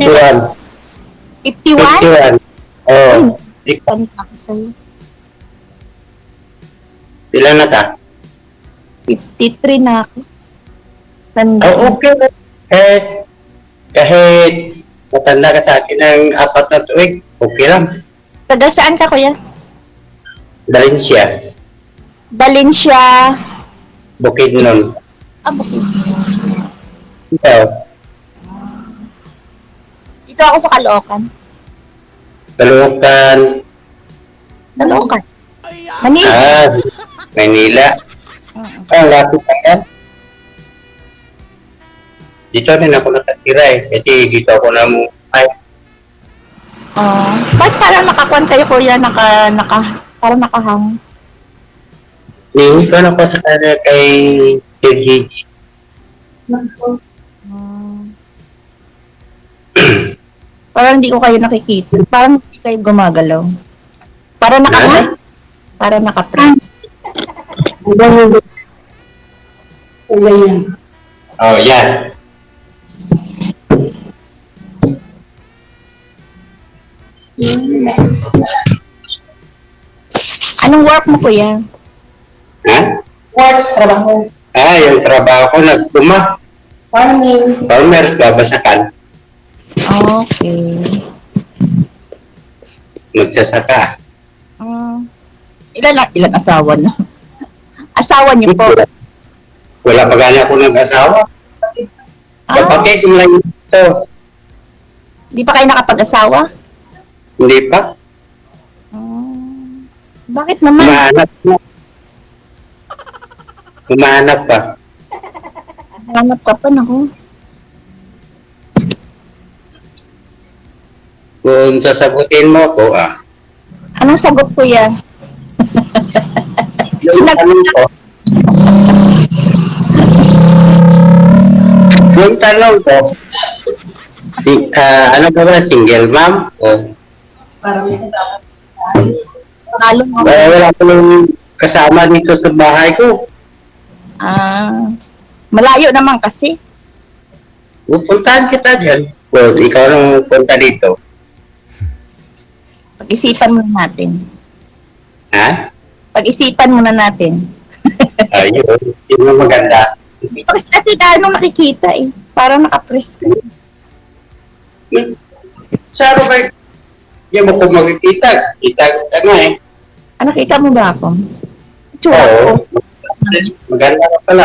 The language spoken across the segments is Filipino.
51. 51? 51. Oo. Ikaw, Tanda ko sa'yo. ilan na ka? 53 na ako. Tanda ko. Okay. Kahit matanda ka sa akin ng 4 na tuwig, okay lang. Taga saan ka, kuya? Dalhin siya. Valencia. Bukidnon. Bukid. Ikaw, Dito ako sa Caloocan. Caloocan. Caloocan. Manila. Manila. Lapit na yan. Dito rin ako nakatira kasi dito ako namumay. Ba't parang nakakuan kayo, kuya? Parang nakahang. Hindi ko na ko sa kanya kay JJG. Parang hindi ko kayo nakikita. Parang hindi kayo gumagalaw. Parang naka-press. Parang naka-press. Oh, yan. Anong work mo, kuya? Ha? Trabaho. Yung trabaho ko nagduma. Farmer, babasakan. Okay. Magsasaka. Ilan asawa na? Asawa niyo po? Wala pa gana ako nag-asawa. Kapatid mo lang ito. Di pa kayo nakapag-asawa? Hindi pa. Bakit naman? Umahanap pa. Hanap ka pa, naku. Kung sasagutin mo ako, Anong sagot, kuya? yung tanong ko, ano ba ba, single mom? Lalo mo. Wala ko nang kasama dito sa bahay ko. Malayo naman kasi. Pupuntahan kita dyan. Well, ikaw nang punta dito. Pag-isipan muna natin. Ha? Pag-isipan muna natin. Ayun. Yun ang maganda. Dito kasi anong nakikita eh. Parang nakapress ka. Saro ba? Hindi mo kung makikita. Kita na eh. Nakita mo ba ako? Tsura ko. Maganda ka pala.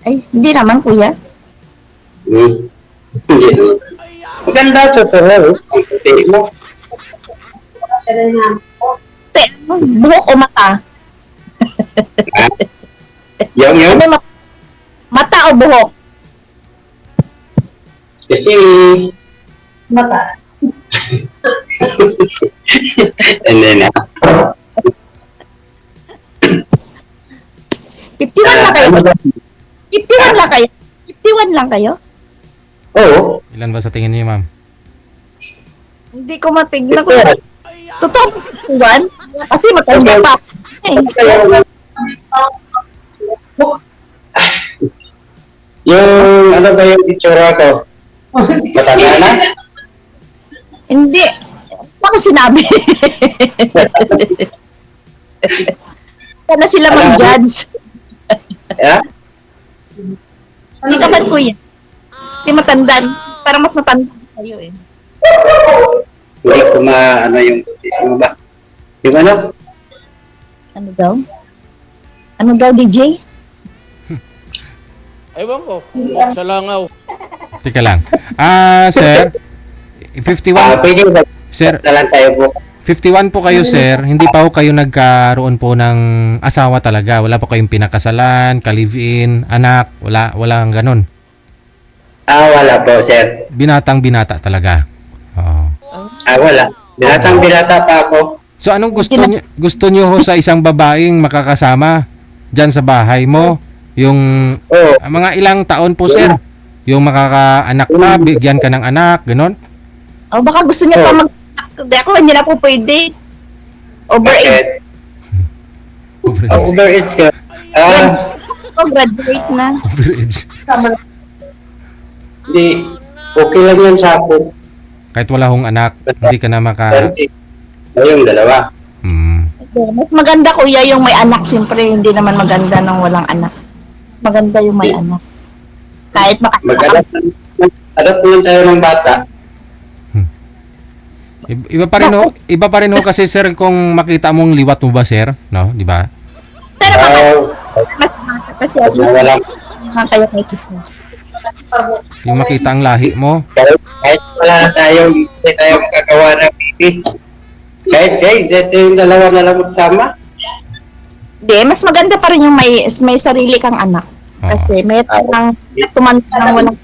Ay, hindi naman, kuya. Hindi. Maganda totoo. Ang puti mo. Buhok o mata? Yung. Mata o buhok? Kasi... Mata. And then, 51 lang kayo? 51 lang kayo? 51 lang kayo? Oo. Ilan ba sa tingin niyo, ma'am? Hindi ko matignan ko. Totoo, 51? Kasi matanda pa. Yung ano ba yung itsura ko? Matanda na? Hindi. Ako sinabi. Kaya na sila mag-judge. Yeah? Hindi ka ba, kuya? Kasi matanda. Parang mas matanda kayo eh. Hindi ko ano yung ano ba? Yung ano? Ano daw? Ano daw, DJ? Ewan ko. Sa langaw. Teka lang. Sir, 51, Pwede ba? sir, Na lang tayo po. 51 po kayo, sir. Hindi pa po kayo nagkaroon po ng asawa talaga. Wala po kayong pinakasalan, ka-live-in, anak, walang ganun. Wala po, sir. Binatang binata talaga. Oo. Wala. Binatang-binata pa ako. So anong gusto niyo ho sa isang babaeng makakasama diyan sa bahay mo? Yung Oo. mga ilang taon po, sir? Yung makakaanak pa, bigyan ka ng anak, ganun? O baka gusto niya pa mag... Ako, hindi na po pwede. Overage. Overage ka. Graduate na. Overage. Hindi. Okay lang yan sa akin. Kahit wala hong anak, hindi ka na maka... Kasi, yung dalawa. Hmm. Mas maganda kuya yung may anak, siyempre hindi naman maganda nang walang anak. Mas maganda yung may anak. Kahit Mag-adapt naman tayo ng bata. Iba pa rin ho kasi sir kung makita mong liwat mo ba sir, no? Di ba? Pero baka Mas mas bata kasi at least walang, kayo kay Tito. Yung makita ang lahi mo. kahit wala na tayong, hindi tayo makagawa ng baby. Kahit dito yung dalawa na lang magsama. Hindi, mas maganda pa rin yung may sarili kang anak. Oo. Kasi may tumanda ng walang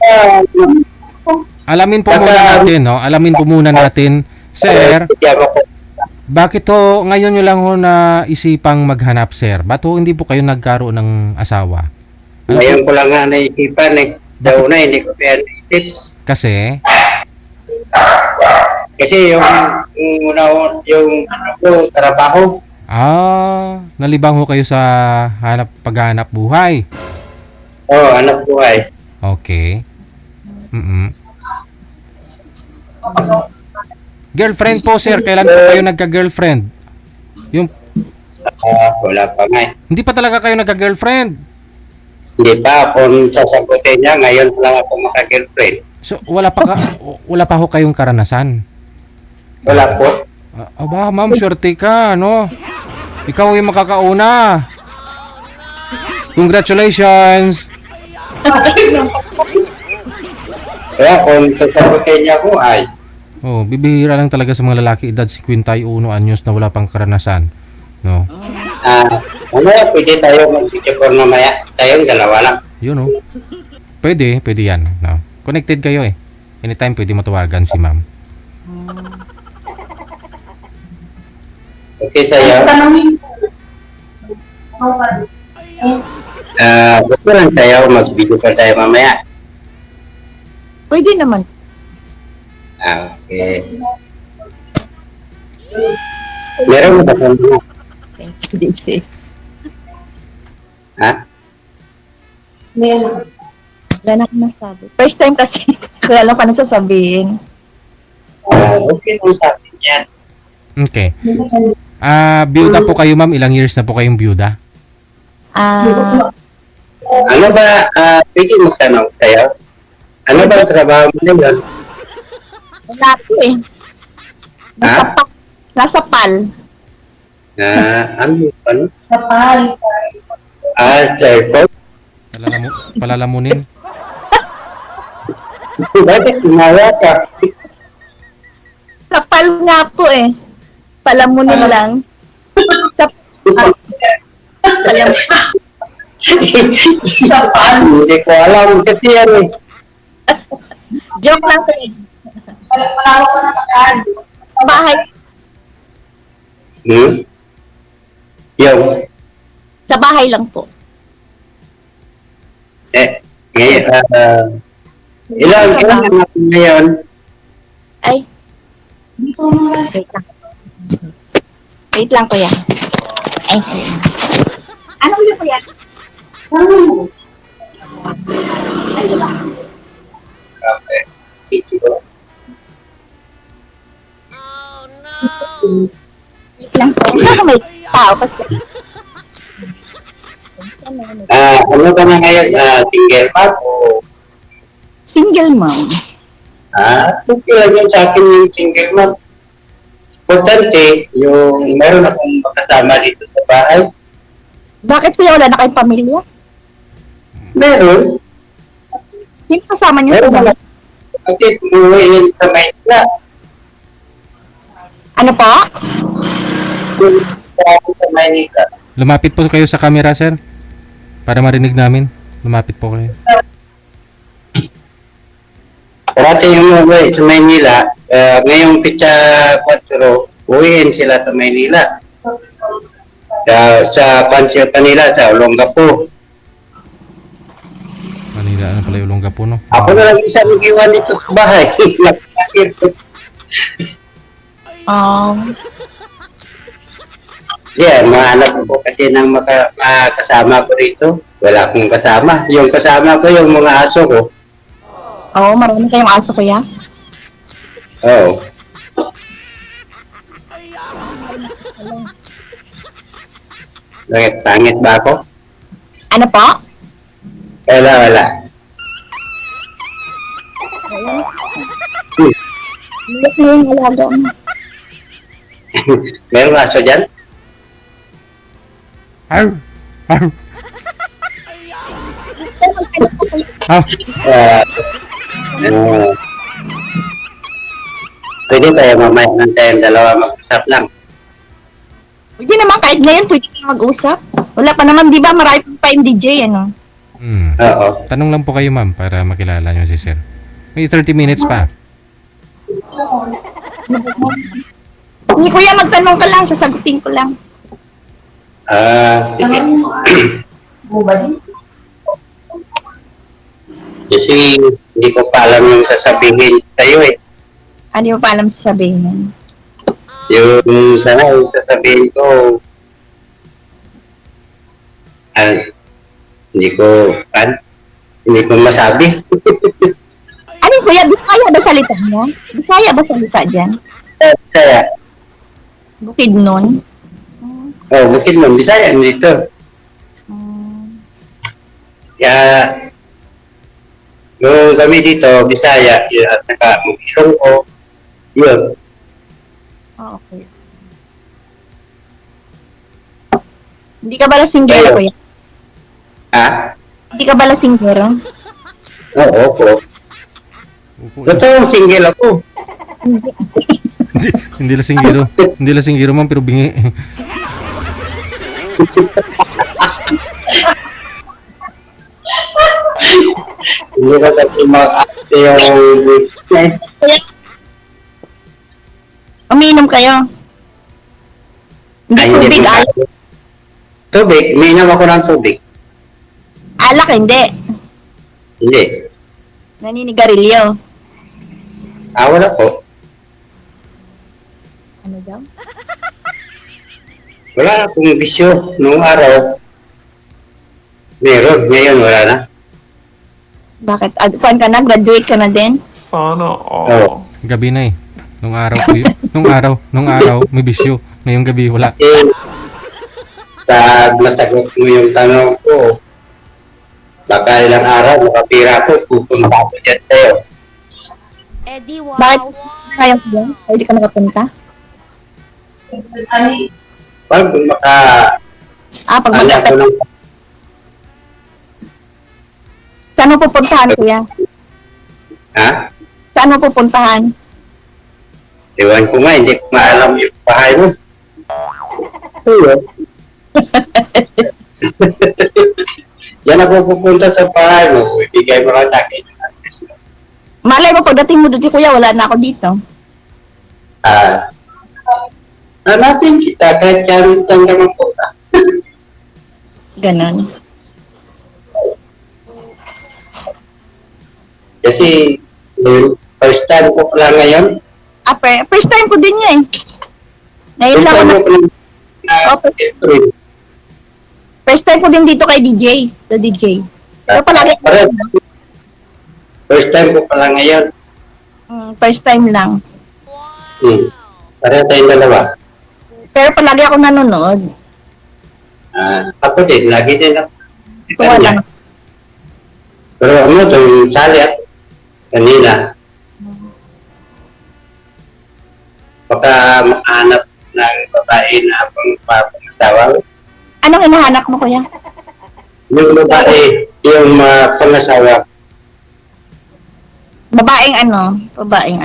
Alamin po muna natin, no? Alamin po muna natin, sir, bakit ho ngayon nyo lang ho na isipang maghanap, sir? Ba't ho hindi po kayo nagkaroon ng asawa? Ano Ngayon po? ko lang nga naisipan eh. Daw na, hindi ko kaya naisip. Kasi, Kasi yung ano ko, trabaho. nalibang ho kayo sa paghahanap buhay. Anak buhay. Okay. Girlfriend po, sir. Kailan po kayo nagka-girlfriend? Yung, Wala pa nga eh. hindi pa talaga kayo nagka-girlfriend. Hindi pa, kung sasagutin niya, ngayon lang ako maka-girlfriend. So, wala pa ho kayong karanasan. Wala po. Aba, ma'am, swerte ka, no? Ikaw yung makakauna. Congratulations! Kaya kung sasagutin niya ako, ay, Oh, bibihira lang talaga sa mga lalaki edad 51 anyos na wala pang karanasan, no? pwede tayo mag-video call mamaya. Tayong dalawa lang. Yun, oh. Pwede yan, no? Connected kayo eh. Anytime pwede matawagan si ma'am. Okay sa'yo? Gusto lang tayo, mag-video call tayo mamaya. Pwede naman. Okay. Meron mo ba kung Hindi. ha? Wala na akong nasabi. First time kasi, kaya alam ka na sasabihin. Okay kung sa akin yan. Okay. Byuda po kayo, ma'am. Ilang years na po kayong byuda? Ano ba, pwede mo tanong tayo? Ano ba ang trabaho mo ngayon? Wala po eh. Ha? Nasa pal. Ano? Airport? Palalamunin? Bakit tumawa ka? Sa pal nga po eh. Palamunin lang. Sa Hindi ko alam kasi yan eh. joke lang to eh. Sa bahay. Yung, Sa bahay lang po. ngayon, ilang anak mo ngayon? Ay. Wait lang. Wait lang kuya. Ay. Ano yun kuya? Okay. Video. Wait lang po. May tao kasi. Ano ka na ngayon? Single pa o? Single mom. Okay lang yun sa akin yung single mom. Importante, yung meron akong makasama dito sa bahay. Bakit kuya wala na kayong pamilya? Meron. Sino kasama niyo sa Meron bahay? naman. Kasi tumuwi yun sa Maynila. Ano po? Sa Maynila. Lumapit po kayo sa camera, sir. Para marinig namin. Lumapit po kayo. Parati yung umuwi sa Maynila, ngayong pitsa 4, uwiin sila sa Maynila. Sa pansyo kanila, sa Olongapo. Manila, ano pala yung Olongapo, no? Ako na lang isa nag-iwan dito sa bahay. Mga anak ko kasi nang makasama ko rito. Wala akong kasama. Yung kasama ko, yung mga aso ko. Oo, marami kayong aso, kuya. Oo. Bakit? Pangit ba ako? Ano po? Wala. Liit mo yung alaga mo. Meron aso dyan? Arr! Arr! Ah, Ah, pwede tayo mamaya ng tayong dalawa mag-usap lang. Pwede naman, kahit ngayon, pwede kayo mag-usap. Wala pa naman, di ba? Marami pa yung DJ, ano? Oo. tanong lang po kayo, ma'am, para makilala nyo si sir. May 30 minutes pa. Hindi, kuya, magtanong ka lang, sasagutin ko lang. Sige. Kasi hindi ko pa alam yung sasabihin sa'yo eh. Ano yung pa alam sasabihin? Yung sana yung sasabihin ko, hindi ko masabi. Ano kuya, Bisaya ba salita mo? Bisaya ba salita dyan? Kaya, Bukid nun? bukid mo, Bisaya dito. Kaya, yung kami dito, Bisaya, yun, at saka mag-ilong ko, yun. Okay. Hindi ka ba lasinggero, Kaya. kuya? Ha? Hindi ka ba lasinggero? Oo, po. Totoo, single ako. Hindi lasinggiro. Hindi lasinggiro, ma'am, pero bingi. Hindi ko kasi mag-ate yung... Kuya, umiinom kayo. Hindi Ay, hindi tubig, po. alak. Tubig, umiinom ako ng tubig. Alak, hindi. Hindi. Naninigarilyo. Wala po. Ano daw? Wala na akong bisyo. Noong araw, meron. Ngayon, wala na. Bakit? Kuan ka na? Graduate ka na din? Sana all. Oo. Gabi na eh. Nung araw po yun. Nung araw, may bisyo. Ngayong gabi, wala. Kasi, pag nasagot mo yung tanong ko, baka ilang araw, makapira ko, pupunta ako dyan sa'yo. Eddie, wow. Bakit? Sayang ko din? Ay, di ka nakapunta? Pag maka... Pag Ano magkata. ako ng... Saan mo pupuntahan, kuya? Ha? Saan mo pupuntahan? Ewan ko nga, hindi ko maalam yung bahay mo. So, yan ako pupunta sa bahay mo. Ibigay mo lang sa akin. Malay mo, pagdating mo doon, kuya, wala na ako dito. Hanapin kita kahit kami saan ka magpunta. Ganon. Kasi, yung first time ko pala ngayon. First time ko din niya eh. Ngayon First lang ako time na, ko pala na first time ko din dito kay DJ. The DJ. Pero palagi First time ko pala ngayon. first time lang. Pareho tayong dalawa. Pero palagi ako nanonood. Ako din, lagi din ako. Tuwa lang. Pero ano, itong sali at kanina, baka makahanap ng babae na pangasawa. Anong hinahanap mo, kuya? Yung babae, yung pangasawa. Babaeng ano? Babae.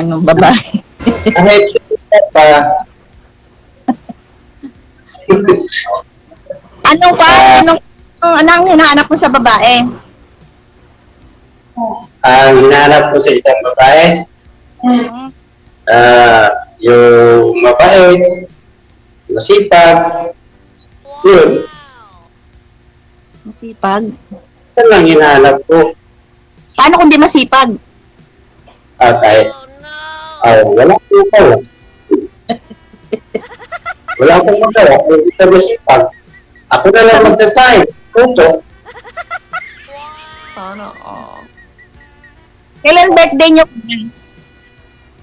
Kahit pa, Anong pa? Anong hinahanap mo sa babae? ang hinahanap ko sa isang babae, yung mabait, masipag, yun. Masipag. Yan lang hinahanap ko. Paano kung di masipag? Kahit, wala akong magawa. Wala akong magawa kung hindi ka masipag. Ako na lang magsasign. Punto. Sana all. Kailan birthday niyo?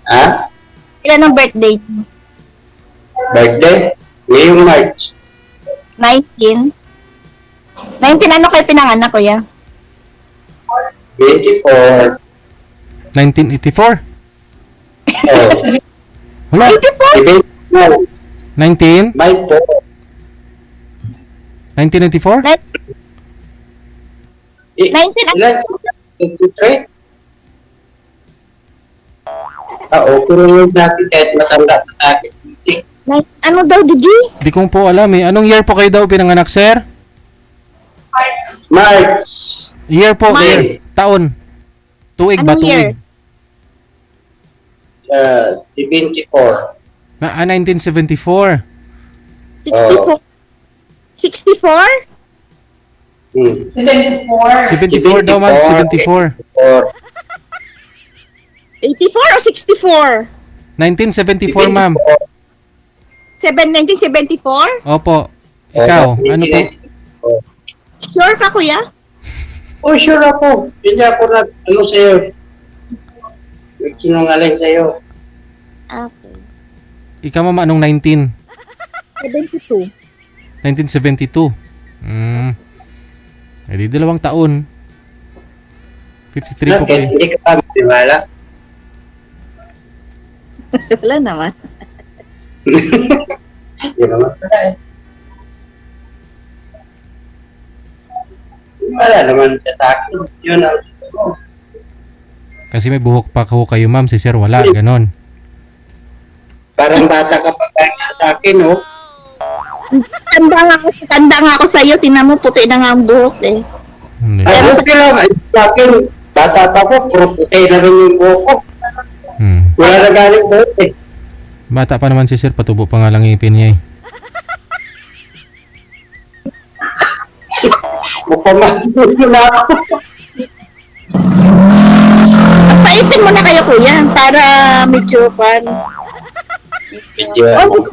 Ha? Kailan ang birthday niyo? Birthday? Ngayong March. 19? 19 ano kayo pinanganak, kuya? 24. 1984? Oh. Wala. 84? 19? May po. 1994? 19 Ilan? 23? Okay rin natin kahit matanda sa akin. Ano daw, DJ? Di ko po alam eh. Anong year po kayo daw pinanganak, sir? March. Year po, March. year. Taon. Tuig ba? Anong year? Tuig. 74. 1974. 64? 64? 74 daw, ma'am. 74. 84 o 64? 1974, ma'am. 1974? Opo. Ikaw, ano po? Sure ka, kuya? Oh, sure ako. Hindi ako ano sa'yo. Sinungaling sa'yo. Okay. Ikaw, ma'am, anong 19? 72. 1972. Eh, di 2 taon. 53 po Bakit? kayo. Hindi ka pa maniwala? Wala naman. Hindi naman pala eh. Wala naman sa akin. Yun ang gusto ko. Kasi may buhok pa ko kayo, ma'am. Si sir, wala. Ganon. Parang bata ka pa kaya sa akin, oh. Tanda nga ako sa'yo. Tinan mo, puti na nga ang buhok eh. Hindi. Ay, okay lang. Ay, sa akin, bata pa ko, puro puti na rin yung buhok ko. Wala na galing buhok eh. Bata pa naman si sir. Patubo pa nga lang ipin niya eh. Mukhang mahal na ako. Paipin mo na kayo, kuya, para medyo pan. Yeah. Oh,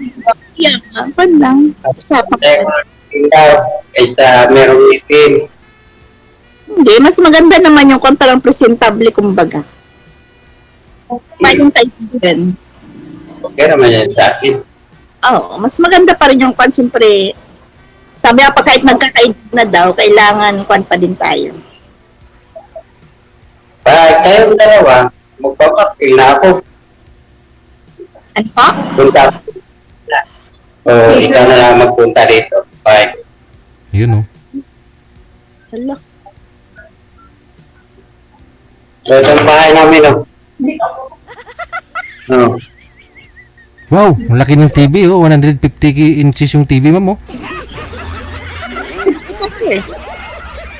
yeah, pan lang. Sapak Kaya lang. ikaw, kaysa merong ipin. Hindi, mas maganda naman yung kung parang presentable, kumbaga. Payong taibigan. Okay naman yan sa akin. Oo, mas maganda pa rin yung kwan, siyempre. Sabi nga pa, kahit magkakaibig na daw, kailangan kwan pa din tayo. Pag tayong dalawa, magpapakil na ako. Ano po? Punta ako. O, ikaw na lang magpunta dito. Bye. Yun, oh. Hala. So, itong bahay namin, oh. Oh. Wow, ang laki ng TV, oh. 150 inches yung TV, ma'am, oh.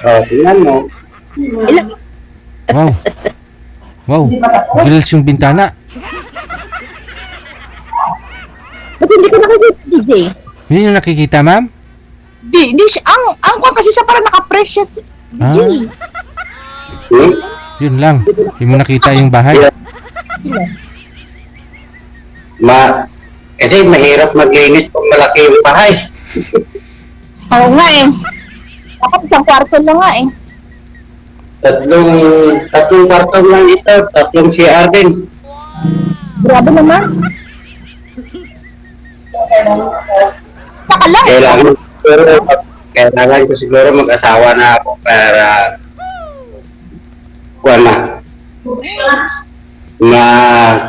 Oh, tingnan mo. Ilan? Wow. Wow. Grills yung bintana. Ba't hindi ko nakikita, DJ? Yun yung nakikita, ma'am? Di siya, ang kwan kasi siya parang naka-press siya, DJ. Hmm? Yun lang. Hindi mo nakita yung bahay. Kasi mahirap maglinis kung malaki yung bahay. Oo nga eh. Dapat isang kwarto lang nga eh. Tatlong kwarto lang ito, tatlong CR din. Grabe naman. Saka lang. Kailangan ko siguro mag-asawa na ako para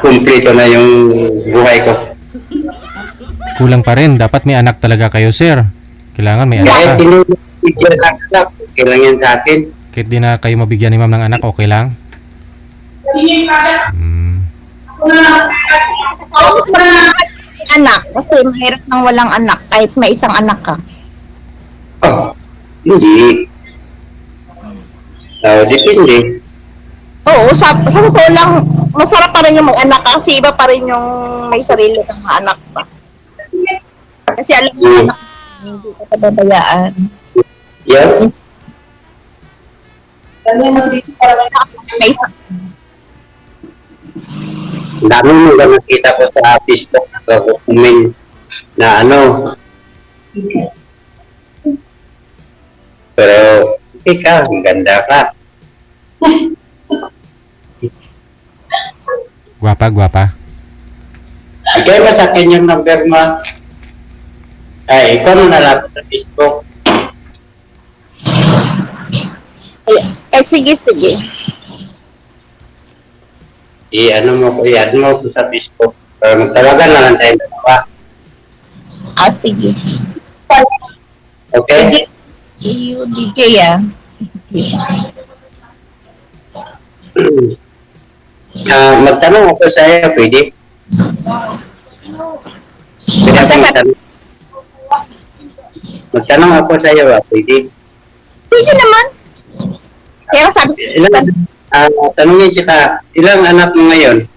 kumpleto na yung buhay ko. Kulang pa rin. Dapat may anak talaga kayo, sir. Kailangan may anak Kahit ka. tinibigyan lang anak, okay lang yan sa akin. Kahit di na kayo mabigyan ni ma'am ng anak, okay lang? Anak, kasi mahirap nang walang anak kahit may isang anak ka. Oh, hindi. Depende. Oo, sa totoo lang, masarap pa rin yung may anak kasi iba pa rin yung may sarili kang mga anak pa. Kasi alam mo, anak, hindi ka pababayaan. Yan. May isang Ang dami mo ba nakita ko sa Facebook sa comment na ano. Pero, okay ka, ang ganda ka. Gwapa, gwapa. Bigay mo sa akin yung number mo. Ay, ikaw na lang sa Facebook. Sige, sige. I-ano mo ko, i-add mo ko sa Facebook. Para magtawagan na lang tayo dalawa. Sige. Okay? DJ ah. Magtanong ako sa iyo, pwede? Pwede ako magtanong. Magtanong ako sa iyo, pwede? Pwede naman. Kaya sabi ko, Tanungin kita, ilang anak mo ngayon?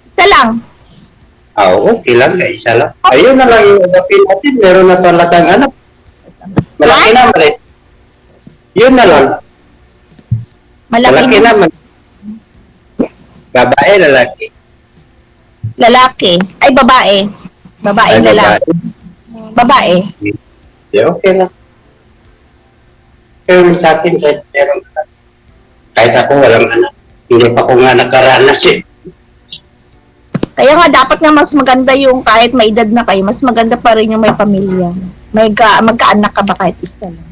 isa lang. Okay lang, isa lang. Ayun na lang yung agapin natin, meron na pala kang anak. Malaki na, malit. Yun na lang. Malaki na. Babae, lalaki. Lalaki. Ay, babae. Babae, Ay, lalaki. Babae. Okay lang. Pero sa akin, kahit ako walang anak, hindi pa ko nga nakaranas eh. Kaya nga, dapat nga mas maganda yung kahit may edad na kayo, mas maganda pa rin yung may pamilya. Magkaanak ka ba kahit isa lang?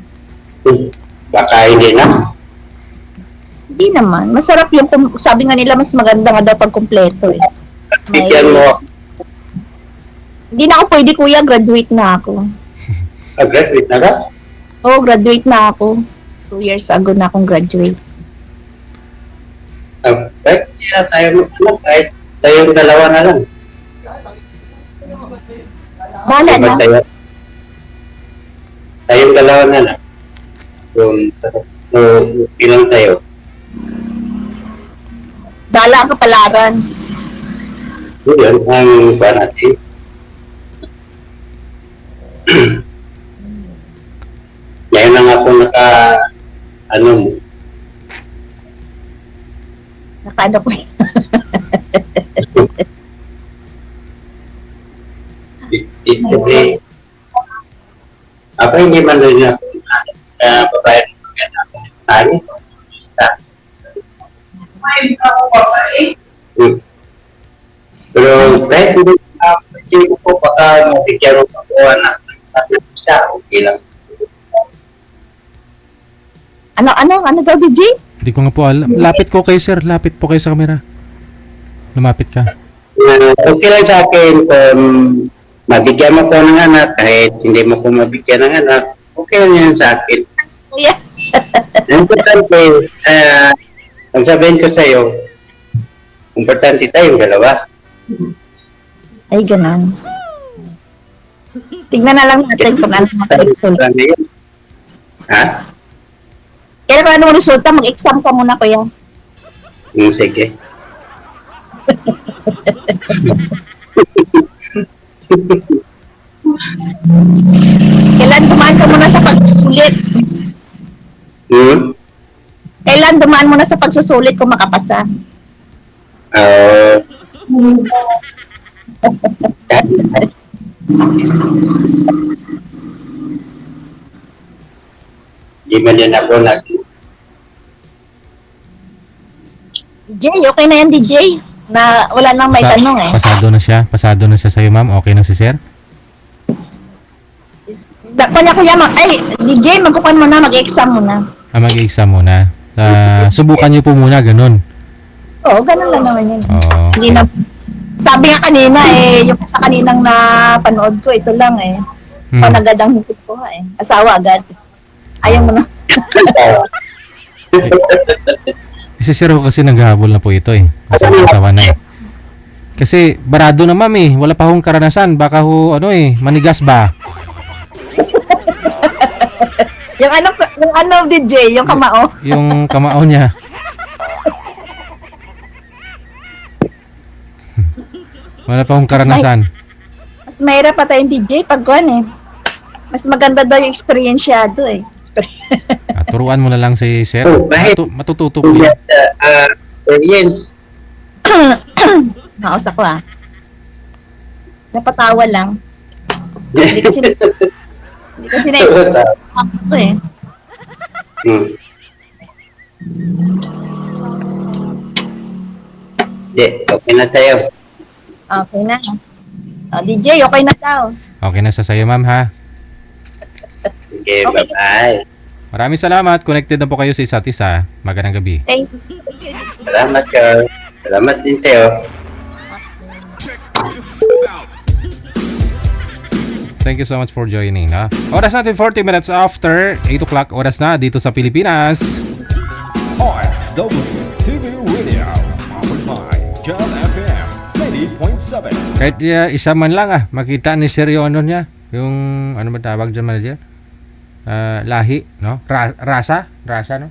Baka hindi na. Hindi naman. Masarap yung, sabi nga nila, mas maganda nga daw pag kumpleto eh. Bigyan mo, Hindi na ako pwede kuya, graduate na ako. graduate na ka? Oo, graduate na ako. 2 years ago na akong graduate. Kahit hindi na tayo mag-anak, kahit tayong dalawa na lang. Bahala Diba na. tayong dalawa na lang. So, ilang tayo? Bahala ang kapalaran. Yun, ang ba natin? Ngayon lang ako ano mo, Nakano ko yun. Ito ako hindi man rin ako babae ng maganda ako ng tali. Pero kahit hindi ko po baka mabigyan ko ako anak siya, okay lang. Ano daw, DJ? Hindi ko nga po alam. Lapit ko kayo, sir. Lapit po kayo sa camera. Lumapit ka. Okay lang sa akin kung mabigyan mo ko ng anak kahit hindi mo ko mabigyan ng anak, okay lang yan sa akin. Kuya. Importante, ang sabihin ko sa'yo, importante tayong dalawa. Ay, ganun. Tignan na lang natin kung ano maka-resulta. Ano yun? Ha? Kaya kung anong resulta, mag-exam ka muna, kuya. Sige. Kailan dumaan ka muna sa pagsusulit? Hmm? Kailan dumaan muna sa pagsusulit kung makapasa? Di man yan ako DJ, okay na yan, DJ. Na wala nang may tanong eh. Pasado na siya. Pasado na siya sa'yo, ma'am. Okay na si sir? Kanya kuya, DJ, magkukan mo na, mag-exam mo na. Mag-exam muna. Subukan niyo po muna, ganun. Oo, ganun lang naman yun. Oo. Hindi na, sabi nga kanina yung sa kaninang napanood ko, ito lang eh. Hmm. Agad ang hintip ko eh. Asawa agad. Ayaw mo na. Si sir ho kasi naghahabol na po ito eh. Asawa na eh. Kasi barado na ma'am eh. Wala pa hong karanasan. Baka ho manigas ba? yung ano DJ, yung kamao. Yung kamao niya. Wala pa hong karanasan. Mas mahirap pa tayong DJ pag eh. Mas maganda daw yung experienceado eh. Turuan mo na lang si sir. Matututo po yan. Experience. Naos ako Napatawa lang. Hindi kasi na ako eh. Hindi, okay na sa'yo. Okay na. DJ, okay na daw. Okay na sa sayo, ma'am, ha? Okay, Okay. bye-bye. Maraming salamat. Connected na po kayo sa isa't isa. Magandang gabi. Thank you. Salamat, sir. Salamat din sa'yo. Thank you so much for joining. Ha? Oras natin 40 minutes after 8 o'clock. Oras na dito sa Pilipinas. RWTV Radio, powered by John FM 90.7. Kahit isa man lang makita ni Sir yung ano niya. Yung, ano ba tawag dyan, manager? Lahi, no? Rasa, no?